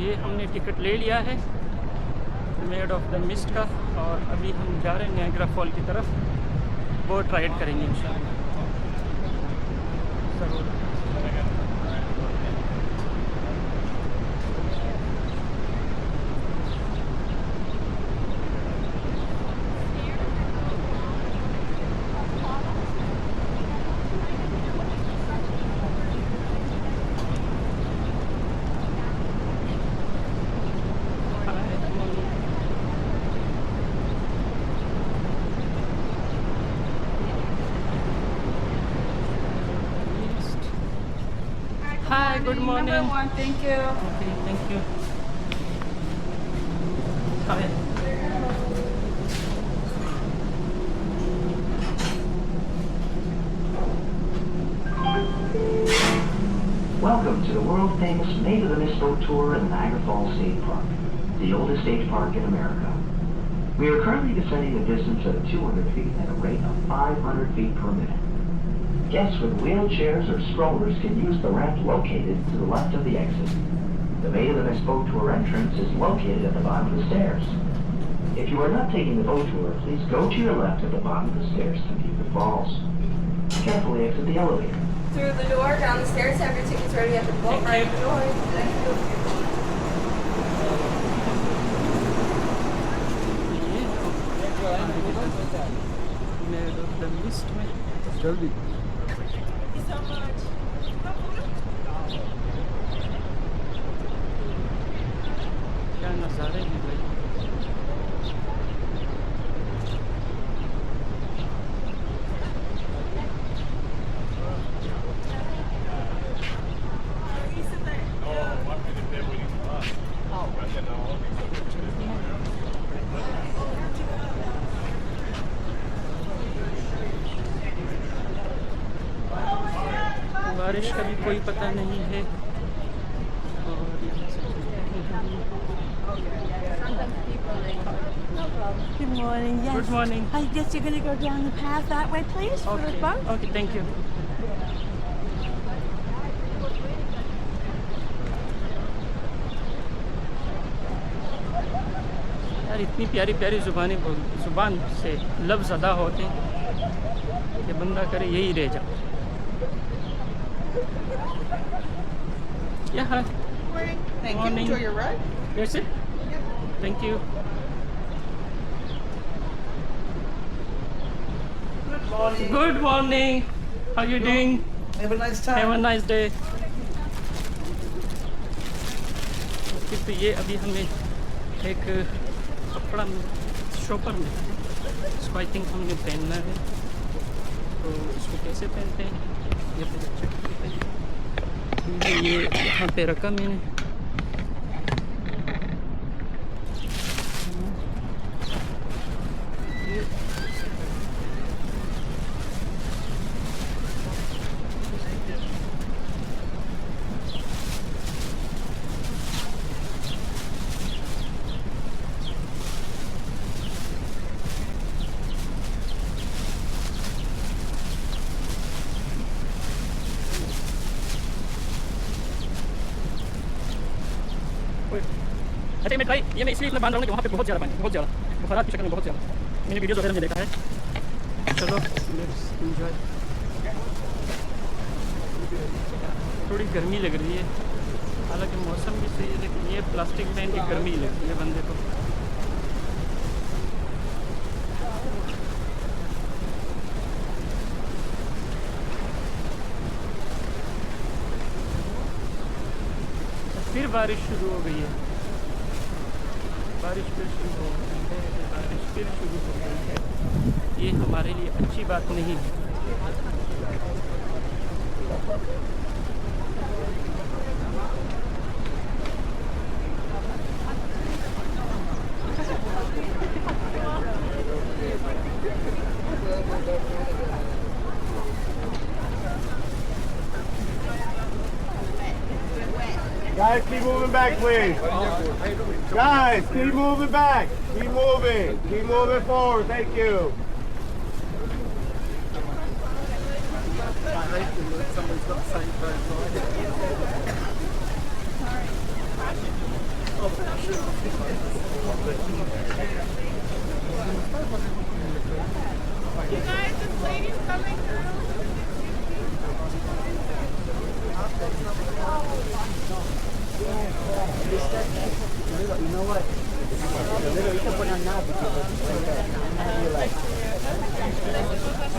ये हमने टिकट ले लिया है मेड ऑफ द मिस्ट का, और अभी हम जा रहे हैं नायग्रा फॉल की तरफ। बोट राइड करेंगे इंशाल्लाह। Hi, good morning. Number one, thank you. Okay, thank you. Hi. Welcome to the world-famous Maid of the Mist boat tour in Niagara Falls State Park, the oldest state park in America. We are currently descending a distance of 200 feet at a rate of 500 feet per minute. Guests with wheelchairs or strollers can use the ramp located to the left of the exit. The Maid of the Mist boat tour entrance is located at the bottom of the stairs. If you are not taking the boat tour, please go to your left at the bottom of the stairs to view the falls. Carefully exit the elevator. Through the door, down the stairs, have your tickets ready at the boat right door. Thank you. Made of the mist में जल्दी क्या नज़ारे हैं भाई। बारिश का भी कोई पता नहीं है। और यहाँ से Good morning. Yes. Good morning. I guess you're going to go down the path that way, please, for the boat. Okay, thank you. यार इतनी प्यारी प्यारी जुबान से लफ्ज़ अदा होते हैं कि बंदा करे यही रह जाओ। Yeah, hi. Thank Morning. you. Enjoy your ride. That's it? Thank you. Good morning. Good morning. How you doing? Have a nice time. Have a nice day. तो ये अभी हमें एक कपड़ा शॉपर में इसको आई थिंक हमने पहनना है। तो इसको कैसे पहनते हैं ये पहले चेक करते हैं। ये यहाँ पे रखा मैंने। अच्छा मैं भाई ये मैं इसलिए इतना बांध रहा हूँ कि वहाँ पे बहुत ज़्यादा पानी, बहुत ज़्यादा बुखारात की शक्ल में बहुत ज़्यादा। मैंने वीडियोज़ वगैरह में देखा है। चलो लेट्स एंजॉय। थोड़ी गर्मी लग रही है, हालांकि मौसम भी सही है, लेकिन ये प्लास्टिक पहन के गर्मी लगती है बंदे को। फिर बारिश शुरू हो गई है, बारिश फिर शुरू हो गई है, बारिश फिर शुरू हो गई है। ये हमारे लिए अच्छी बात नहीं है। Guys, keep moving back, please. Guys, keep moving back. Keep moving. Keep moving forward. Thank you. Sorry. guys, this lady's coming through. You know what? You can put on now because it's like that.